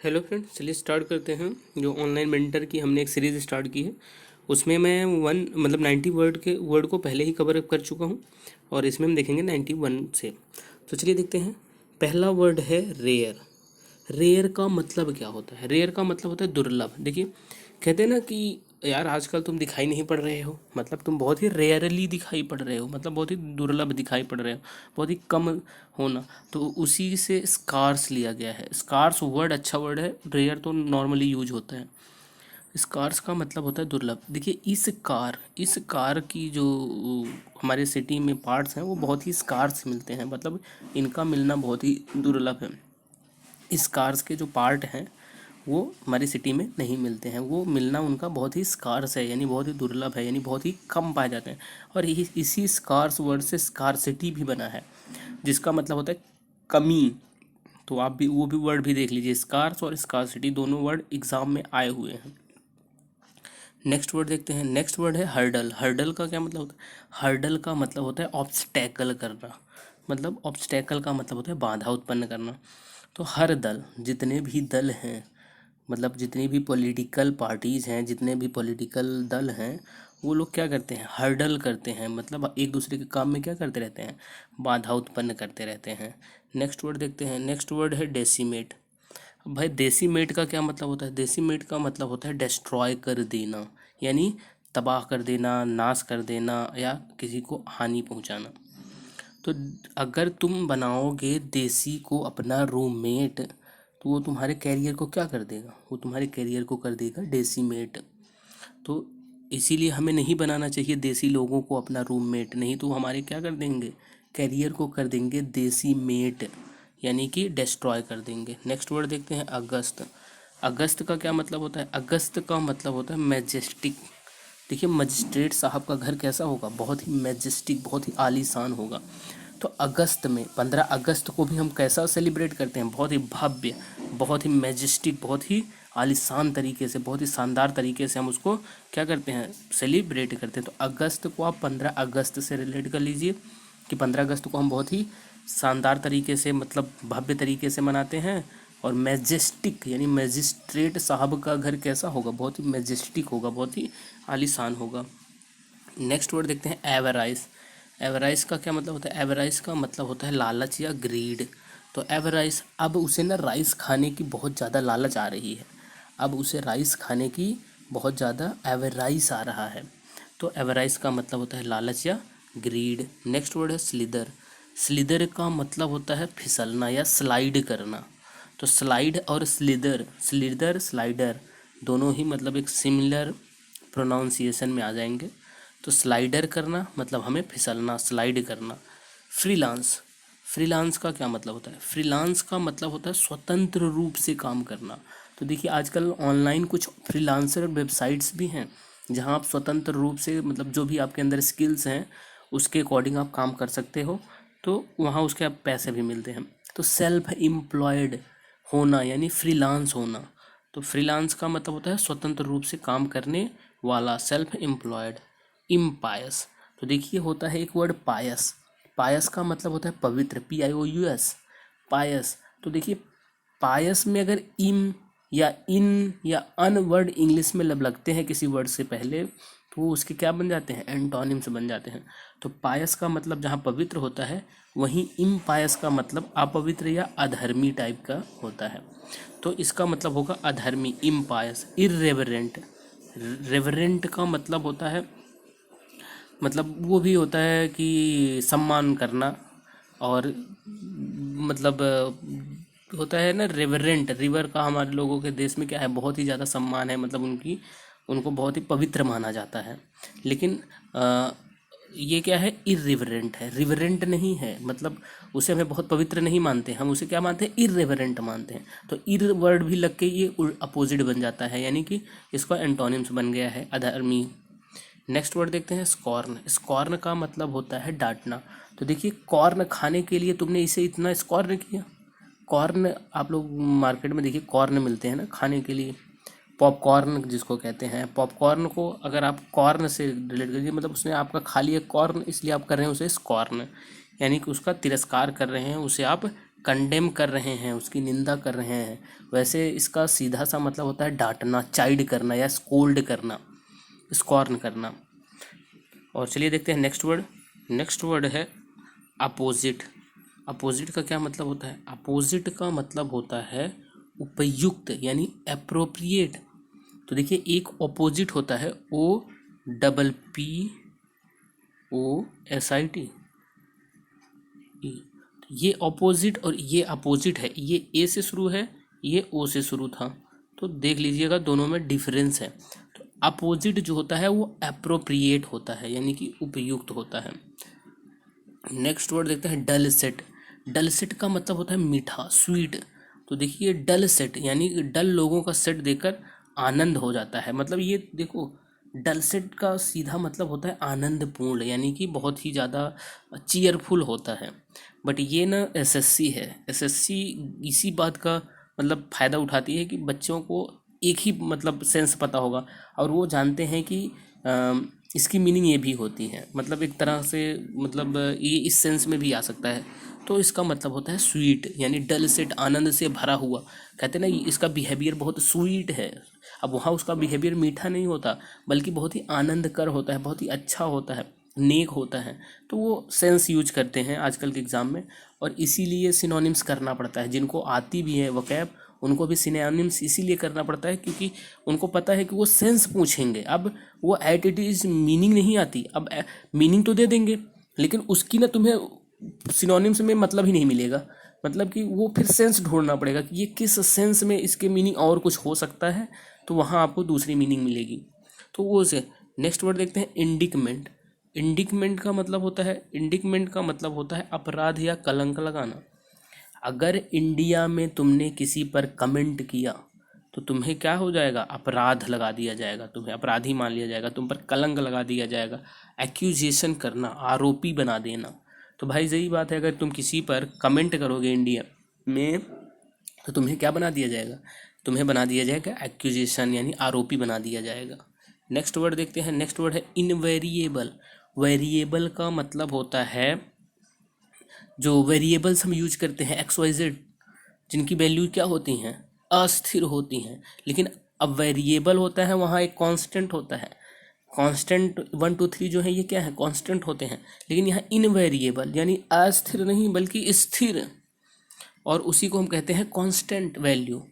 Hello friends, चलिए start करते हैं। जो ऑनलाइन मेंटर की हमने एक सीरीज़ स्टार्ट की है, उसमें मैं 90 वर्ड को पहले ही कवर अप कर चुका हूँ और इसमें हम देखेंगे 91 से। तो चलिए देखते हैं। पहला वर्ड है रेयर। रेयर का मतलब क्या होता है? रेयर का मतलब होता है दुर्लभ। देखिए, कहते हैं ना कि यार आजकल तुम दिखाई नहीं पड़ रहे हो, मतलब तुम बहुत ही रेयरली दिखाई पड़ रहे हो, मतलब बहुत ही दुर्लभ दिखाई पड़ रहे हो, बहुत ही कम होना। तो उसी से स्कार्स लिया गया है। स्कार्स वर्ड अच्छा वर्ड है, रेयर तो नॉर्मली यूज होता है। स्कार्स का मतलब होता है दुर्लभ। देखिए, इस कार की जो हमारे सिटी में पार्ट्स हैं वो बहुत ही स्कार्स मिलते हैं, मतलब इनका मिलना बहुत ही दुर्लभ है। इस कार्स के जो पार्ट हैं वो हमारी सिटी में नहीं मिलते हैं, वो मिलना उनका बहुत ही स्कार्स है, यानी बहुत ही दुर्लभ है, यानी बहुत ही कम पाए जाते हैं। और इसी स्कार्स वर्ड से स्कार्सिटी भी बना है, जिसका मतलब होता है कमी। तो आप भी वो भी वर्ड भी देख लीजिए, स्कार्स और स्कार्सिटी दोनों वर्ड एग्जाम में आए हुए हैं। नेक्स्ट वर्ड देखते हैं। नेक्स्ट वर्ड है हर्डल। हर्डल का क्या मतलब होता है? हर्डल का मतलब होता है ऑब्स्टैकल करना, मतलब ऑब्स्टैकल का मतलब होता है बाधा उत्पन्न करना। तो हर दल, जितने भी दल हैं, मतलब जितनी भी पॉलिटिकल पार्टीज़ हैं, जितने भी पॉलिटिकल दल हैं, वो लोग क्या करते हैं? हर्डल करते हैं, मतलब एक दूसरे के काम में क्या करते रहते हैं? बाधा उत्पन्न करते रहते हैं। नेक्स्ट वर्ड देखते हैं। नेक्स्ट वर्ड है डेसीमेट। अब भाई, डेसीमेट का क्या मतलब होता है? डेसीमेट का मतलब होता है डिस्ट्रॉय कर देना, यानी तबाह कर देना, नाश कर देना, या किसी को हानि पहुंचाना। तो अगर तुम बनाओगे देसी को अपना रूममेट, तो वो तुम्हारे कैरियर को क्या कर देगा? वो तुम्हारे कैरियर को कर देगा डेसीमेट। तो इसीलिए हमें नहीं बनाना चाहिए देसी लोगों को अपना रूममेट, नहीं तो हमारे क्या कर देंगे? कैरियर को कर देंगे देसी मेट, यानी कि डिस्ट्रॉय कर देंगे। नेक्स्ट वर्ड देखते हैं अगस्त। अगस्त का क्या मतलब होता है? अगस्त का मतलब होता है मैजेस्टिक। देखिए, मजिस्ट्रेट साहब का घर कैसा होगा? बहुत ही मैजेस्टिक, बहुत ही आलीशान होगा। तो अगस्त में 15 अगस्त को भी हम कैसा सेलिब्रेट करते हैं? बहुत ही भव्य, बहुत ही मैजेस्टिक, बहुत ही आलीशान तरीके से, बहुत ही शानदार तरीके से हम उसको क्या करते हैं? सेलिब्रेट करते हैं। तो अगस्त को आप 15 अगस्त से रिलेट कर लीजिए कि 15 अगस्त को हम बहुत ही शानदार तरीके से, मतलब भव्य तरीके से मनाते हैं। और मैजेस्टिक यानी मैजिस्ट्रेट साहब का घर कैसा होगा? बहुत ही मैजेस्टिक होगा, बहुत ही आलीशान होगा। नेक्स्ट वर्ड देखते हैं एवराइज। एवराइज का क्या मतलब होता है? एवराइज का मतलब होता है लालच या ग्रीड। तो एवराइज, अब उसे ना राइस खाने की बहुत ज़्यादा लालच आ रही है, अब उसे राइस खाने की बहुत ज़्यादा एवराइज आ रहा है। तो एवराइज का मतलब होता है लालच या ग्रीड। नेक्स्ट वर्ड है स्लिदर। स्लिदर का मतलब होता है फिसलना या स्लाइड करना। तो स्लाइड और स्लिदर, स्लिदर स्लाइडर दोनों ही मतलब एक सिमिलर प्रोनाउंसिएशन में आ जाएंगे। तो स्लाइडर करना मतलब हमें फिसलना, स्लाइड करना। फ्रीलांस। फ्रीलांस का क्या मतलब होता है? फ्रीलांस का मतलब होता है स्वतंत्र रूप से काम करना। तो देखिए, आजकल ऑनलाइन कुछ फ्रीलांसर वेबसाइट्स भी हैं जहां आप स्वतंत्र रूप से, मतलब जो भी आपके अंदर स्किल्स हैं उसके अकॉर्डिंग आप काम कर सकते हो, तो वहाँ उसके आप पैसे भी मिलते हैं। तो सेल्फ एम्प्लॉयड होना यानी फ्रीलांस होना। तो फ्रीलांस का मतलब होता है स्वतंत्र रूप से काम करने वाला, सेल्फ एम्प्लॉयड। इम्पायस। तो देखिए, होता है एक वर्ड पायस। पायस का मतलब होता है पवित्र, PIOUS, पायस। तो देखिए, पायस में अगर इम या इन या अन वर्ड इंग्लिश में लगते हैं किसी वर्ड से पहले, तो वो उसके क्या बन जाते हैं? एंटोनिम्स बन जाते हैं। तो पायस का मतलब जहाँ पवित्र होता है, वहीं इम्पायस का मतलब अपवित्र या अधर्मी टाइप का होता है। तो इसका मतलब होगा अधर्मी, इम्पायस। इर्रेवरेंट। रेवरेंट का मतलब होता है, मतलब वो भी होता है कि सम्मान करना। और मतलब होता है ना रेवरेंट। रिवर का हमारे लोगों के देश में क्या है? बहुत ही ज़्यादा सम्मान है, मतलब उनको बहुत ही पवित्र माना जाता है। लेकिन ये क्या है? इर्रिवरेंट है, रिवरेंट नहीं है, मतलब उसे हमें बहुत पवित्र नहीं मानते, हम उसे क्या मानते हैं? इर्रेवरेंट मानते हैं। तो इर वर्ड भी लग के ये अपोजिट बन जाता है, यानी कि इसका एंटोनिम्स बन गया है अधर्मी। नेक्स्ट वर्ड देखते हैं स्कॉर्न। स्कॉर्न का मतलब होता है डांटना। तो देखिए, कॉर्न खाने के लिए तुमने इसे इतना स्कॉर्न किया। कॉर्न, आप लोग मार्केट में देखिए कॉर्न मिलते हैं ना खाने के लिए, पॉपकॉर्न जिसको कहते हैं। पॉपकॉर्न को अगर आप कॉर्न से रिलेट करिए, मतलब उसने आपका खा लिया कॉर्न, इसलिए आप कर रहे हैं उसे स्कॉर्न, यानी कि उसका तिरस्कार कर रहे हैं, उसे आप कंडेम कर रहे हैं, उसकी निंदा कर रहे हैं, वैसे इसका सीधा सा मतलब होता है डांटना, चाइड करना या स्कोल्ड करना, स्कॉर्न करना। और चलिए देखते हैं नेक्स्ट वर्ड। नेक्स्ट वर्ड है अपोजिट। अपोजिट का क्या मतलब होता है? अपोजिट का मतलब होता है उपयुक्त यानी एप्रोप्रिएट। तो देखिए एक ऑपोजिट होता है OPPOSIT, ये ऑपोजिट और ये अपोजिट है, ये ए से शुरू है, ये ओ से शुरू था, तो देख लीजिएगा दोनों में डिफरेंस है। तो अपोजिट जो होता है वो एप्रोप्रिएट होता है यानी कि उपयुक्त होता है। नेक्स्ट वर्ड देखते हैं डल सेट। डल सेट का मतलब होता है मीठा, स्वीट। तो देखिए डल सेट यानी डल लोगों का सेट देखकर आनंद हो जाता है, मतलब ये देखो डल सेट का सीधा मतलब होता है आनंदपूर्ण यानी कि बहुत ही ज़्यादा चीयरफुल होता है। बट ये ना एसएससी है, एसएससी इसी बात का मतलब फ़ायदा उठाती है कि बच्चों को एक ही मतलब सेंस पता होगा और वो जानते हैं कि इसकी मीनिंग ये भी होती है, मतलब एक तरह से मतलब ये इस सेंस में भी आ सकता है। तो इसका मतलब होता है स्वीट यानी डल सेट आनंद से भरा हुआ, कहते हैं ना इसका बिहेवियर बहुत स्वीट है। अब वहाँ उसका बिहेवियर मीठा नहीं होता बल्कि बहुत ही आनंदकर होता है, बहुत ही अच्छा होता है, नेक होता है। तो वो सेंस यूज करते हैं आजकल के एग्ज़ाम में, और इसीलिए सिनोनिम्स करना पड़ता है। जिनको आती भी है वोकैब उनको भी सिनोनिम्स इसीलिए करना पड़ता है क्योंकि उनको पता है कि वो सेंस पूछेंगे। अब वो एट इट इज़ मीनिंग नहीं आती, अब मीनिंग तो दे देंगे लेकिन उसकी ना तुम्हें सिनोनिम्स में मतलब ही नहीं मिलेगा, मतलब कि वो फिर सेंस ढूंढना पड़ेगा कि ये किस सेंस में इसके मीनिंग और कुछ हो सकता है, तो वहाँ आपको दूसरी मीनिंग मिलेगी। तो वो से नेक्स्ट वर्ड देखते हैं इंडिकमेंट। इंडिकमेंट का मतलब होता है, इंडिकमेंट का मतलब होता है अपराध या कलंक लगाना। अगर इंडिया में तुमने किसी पर कमेंट किया तो तुम्हें क्या हो जाएगा? अपराध लगा दिया जाएगा, तुम्हें अपराधी मान लिया जाएगा, तुम पर कलंक लगा दिया जाएगा। एक्यूजेशन करना, आरोपी बना देना। तो भाई यही बात है, अगर तुम किसी पर कमेंट करोगे इंडिया में तो तुम्हें क्या बना दिया जाएगा? तुम्हें बना दिया जाएगा एक्यूजेशन यानी आरोपी बना दिया जाएगा। नेक्स्ट वर्ड देखते हैं। नेक्स्ट वर्ड है इनवेरिएबल। वेरिएबल का मतलब होता है जो वेरिएबल्स हम यूज करते हैं XYZ, जिनकी वैल्यू क्या होती हैं? अस्थिर होती हैं। लेकिन अब वेरिएबल होता है वहाँ एक कांस्टेंट होता है, कांस्टेंट 1 2 3 जो है ये क्या है? कांस्टेंट होते हैं। लेकिन यहाँ इनवेरिएबल यानी अस्थिर नहीं बल्कि स्थिर, और उसी को हम कहते हैं कांस्टेंट वैल्यू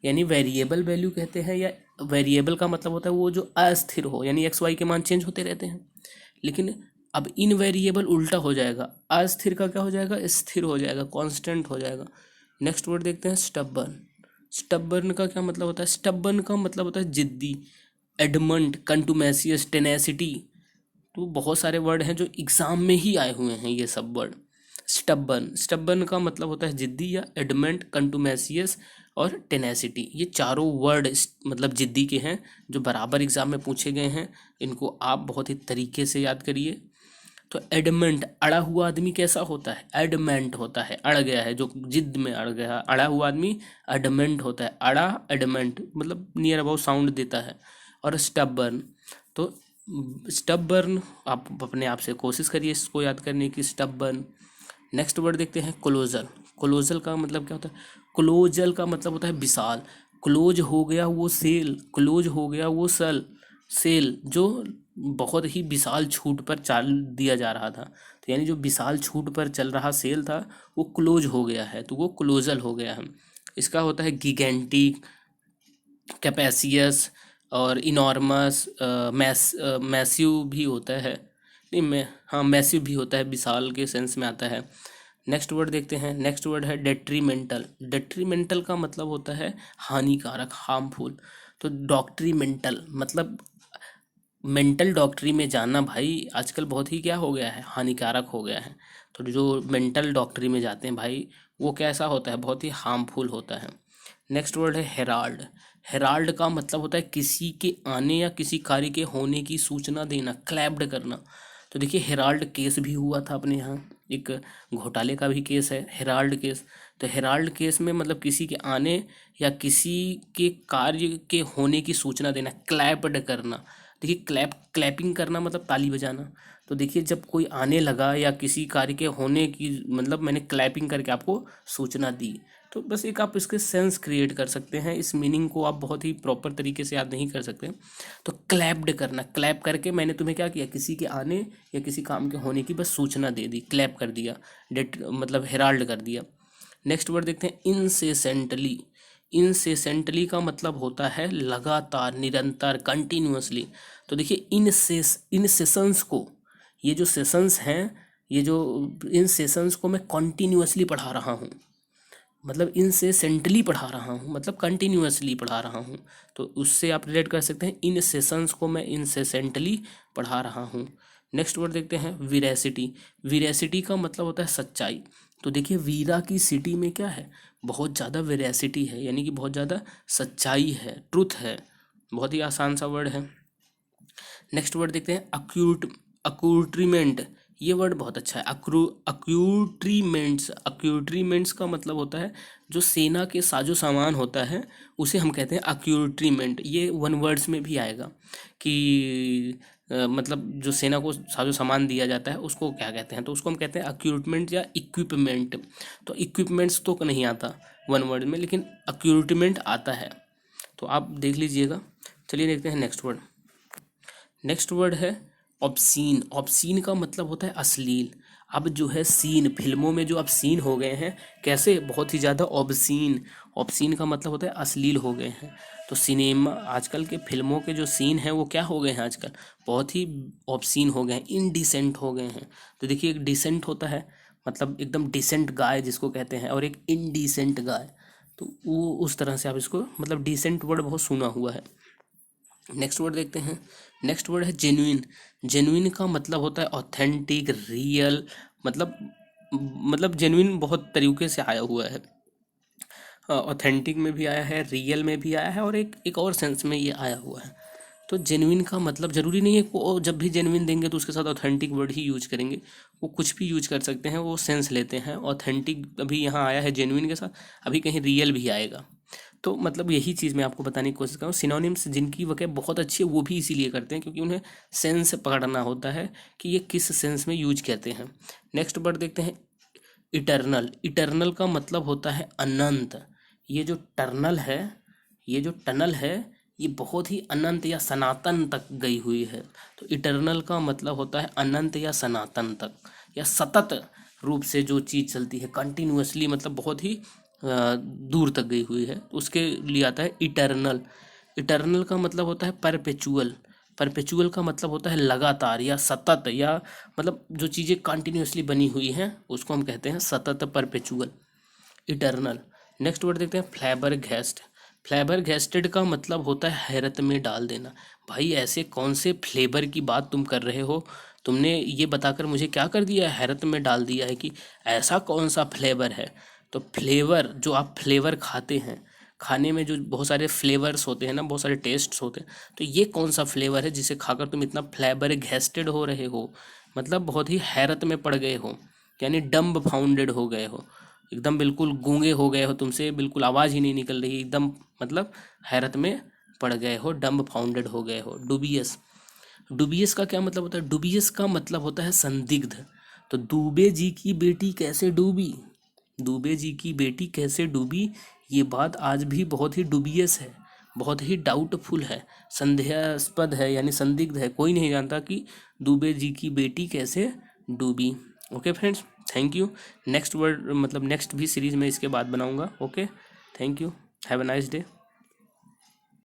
यानी वेरिएबल वैल्यू कहते हैं। या वेरिएबल का मतलब होता है वो जो अस्थिर हो यानी XY के मान चेंज होते रहते हैं। लेकिन अब इनवेरिएबल उल्टा हो जाएगा, अस्थिर का क्या हो जाएगा? स्थिर हो जाएगा, कांस्टेंट हो जाएगा। नेक्स्ट वर्ड देखते हैं स्टबर्न। स्टबर्न का क्या मतलब होता है? स्टबर्न का मतलब होता है जिद्दी, एडमंट, कंटुमेसियस, टेनेसिटी। तो बहुत सारे वर्ड हैं जो एग्जाम में ही आए हुए हैं ये सब वर्ड। स्टबर्न, स्टबर्न का मतलब होता है जिद्दी या एडमेंट, कंटुमेसियस और टेनेसिटी। ये चारों वर्ड मतलब जिद्दी के हैं जो बराबर एग्जाम में पूछे गए हैं। इनको आप बहुत ही तरीके से याद करिए। तो एडमेंट, अड़ा हुआ आदमी कैसा होता है? एडमेंट होता है, अड़ गया है, जो जिद में अड़ गया। अड़ा हुआ आदमी एडमेंट होता है, अड़ा एडमेंट मतलब नियर अबाउट साउंड देता है। और स्टबर्न, तो स्टबर्न आप अपने आप से कोशिश करिए इसको याद करने की, स्टबर्न। नेक्स्ट वर्ड देखते हैं क्लोजल। क्लोजल का मतलब क्या होता है? क्लोजल का मतलब होता है विशाल। क्लोज हो गया वो सेल, क्लोज हो गया वो सेल जो बहुत ही विशाल छूट पर चल दिया जा रहा था। तो यानी जो विशाल छूट पर चल रहा सेल था वो क्लोज हो गया है, तो वो क्लोजल हो गया है। इसका होता है गिगेंटिक, कैपेसियस और इनॉर्मस, मैसिव भी होता है। नहीं मैं हाँ मैसिव भी होता है, विशाल के सेंस में आता है। नेक्स्ट वर्ड देखते हैं। नेक्स्ट वर्ड है डेट्रीमेंटल। डेट्रीमेंटल का मतलब होता है हानिकारक, हार्मफुल। तो डॉक्ट्रीमेंटल मतलब मेंटल डॉक्टरी में जाना भाई आजकल बहुत ही क्या हो गया है? हानिकारक हो गया है। तो जो मेंटल डॉक्टरी में जाते हैं भाई वो कैसा होता है? बहुत ही हार्मफुल होता है। नेक्स्ट वर्ड है हेराल्ड। हेराल्ड का मतलब होता है किसी के आने या किसी कार्य के होने की सूचना देना, क्लैप्ड करना। तो देखिए हेराल्ड केस भी हुआ था अपने यहाँ, एक घोटाले का भी केस है हेराल्ड केस। तो हेराल्ड केस में मतलब किसी के आने या किसी के कार्य के होने की सूचना देना, क्लैप्ड करना। देखिए क्लैपिंग करना मतलब ताली बजाना। तो देखिए जब कोई आने लगा या किसी कार्य के होने की मतलब मैंने क्लैपिंग करके आपको सूचना दी। तो बस एक आप इसके सेंस क्रिएट कर सकते हैं, इस मीनिंग को आप बहुत ही प्रॉपर तरीके से याद नहीं कर सकते। तो क्लैप्ड करना, क्लैप करके मैंने तुम्हें क्या किया, किसी के आने या किसी काम के होने की बस सूचना दे दी, क्लैप कर दिया, डेट मतलब हेराल्ड कर दिया। नेक्स्ट वर्ड देखते हैं इंसेसेंटली। इंसेसेंटली का मतलब होता है लगातार, निरंतर, कंटिन्यूअसली। तो देखिए इन सेशंस को, ये जो सेशंस हैं, ये जो इन सेशंस को मैं कंटिन्यूअसली पढ़ा रहा हूँ, मतलब इनसेसेंटली पढ़ा रहा हूँ, मतलब कंटिन्यूअसली पढ़ा रहा हूँ। तो उससे आप रिलेट कर सकते हैं, इन सेशंस को मैं इनसेसेंटली पढ़ा रहा हूँ। नेक्स्ट वर्ड देखते हैं विरेसिटी। विरेसिटी का मतलब होता है सच्चाई। तो देखिए वीरा की सिटी में क्या है, बहुत ज़्यादा वेरासिटी है, यानी कि बहुत ज़्यादा सच्चाई है, ट्रुथ है। बहुत ही आसान सा वर्ड है। नेक्स्ट वर्ड देखते हैं अक्यूट्रीमेंट। ये वर्ड बहुत अच्छा है, अक्यूट्रीमेंट्स। अक्यूट्रीमेंट्स का मतलब होता है जो सेना के साजो सामान होता है, उसे हम कहते हैं अक्यूट्रीमेंट। ये वन वर्ड्स में भी आएगा कि मतलब जो सेना को साजो सामान दिया जाता है उसको क्या कहते हैं, तो उसको हम कहते हैं अक्यूटमेंट या इक्विपमेंट। तो इक्विपमेंट्स तो नहीं आता वन वर्ड में, लेकिन अक्यूटमेंट आता है, तो आप देख लीजिएगा। चलिए देखते हैं नेक्स्ट वर्ड। नेक्स्ट वर्ड है ऑब्सीन। ऑब्सीन का मतलब होता है अश्लील। अब जो है सीन, फिल्मों में जो अब सीन हो गए हैं कैसे, बहुत ही ज़्यादा ऑब्सीन। ऑब्सीन का मतलब होता है अश्लील हो गए हैं। तो सिनेमा, आजकल के फिल्मों के जो सीन हैं वो क्या हो गए हैं आजकल, बहुत ही ऑब्सीन हो गए हैं, इनडिसेंट हो गए हैं। तो देखिए एक डिसेंट होता है, मतलब एकदम डिसेंट गाय जिसको कहते हैं, और एक इनडिसेंट गाय। तो वो उस तरह से आप इसको, मतलब डिसेंट वर्ड बहुत सुना हुआ है। नेक्स्ट वर्ड देखते हैं। नेक्स्ट वर्ड है जेन्युइन। जेन्युइन का मतलब होता है ऑथेंटिक, रियल, मतलब जेन्युइन बहुत तरीके से आया हुआ है। ऑथेंटिक में भी आया है, रियल में भी आया है, और एक और सेंस में ये आया हुआ है। तो जेन्युइन का मतलब ज़रूरी नहीं है वो जब भी जेन्युइन देंगे तो उसके साथ ऑथेंटिक वर्ड ही यूज करेंगे, वो कुछ भी यूज कर सकते हैं, वो सेंस लेते हैं। ऑथेंटिक अभी यहाँ आया है जेन्युइन के साथ, अभी कहीं रियल भी आएगा। तो मतलब यही चीज़ मैं आपको बताने की कोशिश कर रहा हूँ। सिनोनिम्स जिनकी वजह बहुत अच्छी है वो भी इसीलिए करते हैं क्योंकि उन्हें सेंस पकड़ना होता है कि ये किस सेंस में यूज करते हैं। नेक्स्ट वर्ड देखते हैं इटर्नल। इटर्नल का मतलब होता है अनंत। ये जो टर्नल है, ये जो टनल है, ये बहुत ही अनंत या सनातन तक गई हुई है। तो इटर्नल का मतलब होता है अनंत या सनातन तक, या सतत रूप से जो चीज़ चलती है, कंटिन्यूअसली, मतलब बहुत ही दूर तक गई हुई है, उसके लिए आता है इटर्नल। इटर्नल का मतलब होता है परपेचुअल। परपेचुअल का मतलब होता है लगातार या सतत, या मतलब जो चीज़ें कंटिन्यूअसली बनी हुई हैं उसको हम कहते हैं सतत, परपेचुअल, इटर्नल। नेक्स्ट वर्ड देखते हैं फ्लेबर घेस्ट। फ्लेबर घेस्टेड का मतलब होता है हैरत में डाल देना। भाई ऐसे कौन से फ्लेवर की बात तुम कर रहे हो, तुमने ये बताकर मुझे क्या कर दिया है, हैरत में डाल दिया है कि ऐसा कौन सा फ्लेवर है। तो फ्लेवर, जो आप फ्लेवर खाते हैं, खाने में जो बहुत सारे फ्लेवर्स होते हैं ना, बहुत सारे टेस्ट्स होते हैं, तो ये कौन सा फ्लेवर है जिसे खाकर तुम इतना फ्लेवर घेस्टेड हो रहे हो, मतलब बहुत ही हैरत में पड़ गए हो, यानी डम्ब फाउंडेड हो गए हो, एकदम बिल्कुल गूंगे हो गए हो, तुमसे बिल्कुल आवाज़ ही नहीं निकल रही, एकदम मतलब हैरत में पड़ गए हो, डम्ब फाउंडेड हो गए हो। डुबियस। डुबियस का क्या मतलब होता है, डुबियस का मतलब होता है संदिग्ध। तो दुबे जी की बेटी कैसे डूबी, दुबे जी की बेटी कैसे डूबी, ये बात आज भी बहुत ही डुबियस है, बहुत ही डाउटफुल है, संदेहास्पद है, यानी संदिग्ध है, कोई नहीं जानता कि दुबे जी की बेटी कैसे डूबी। Okay friends, thank you. Next word मतलब नेक्स्ट भी सीरीज़ में इसके बाद बनाऊंगा। Okay, thank you, have a nice day.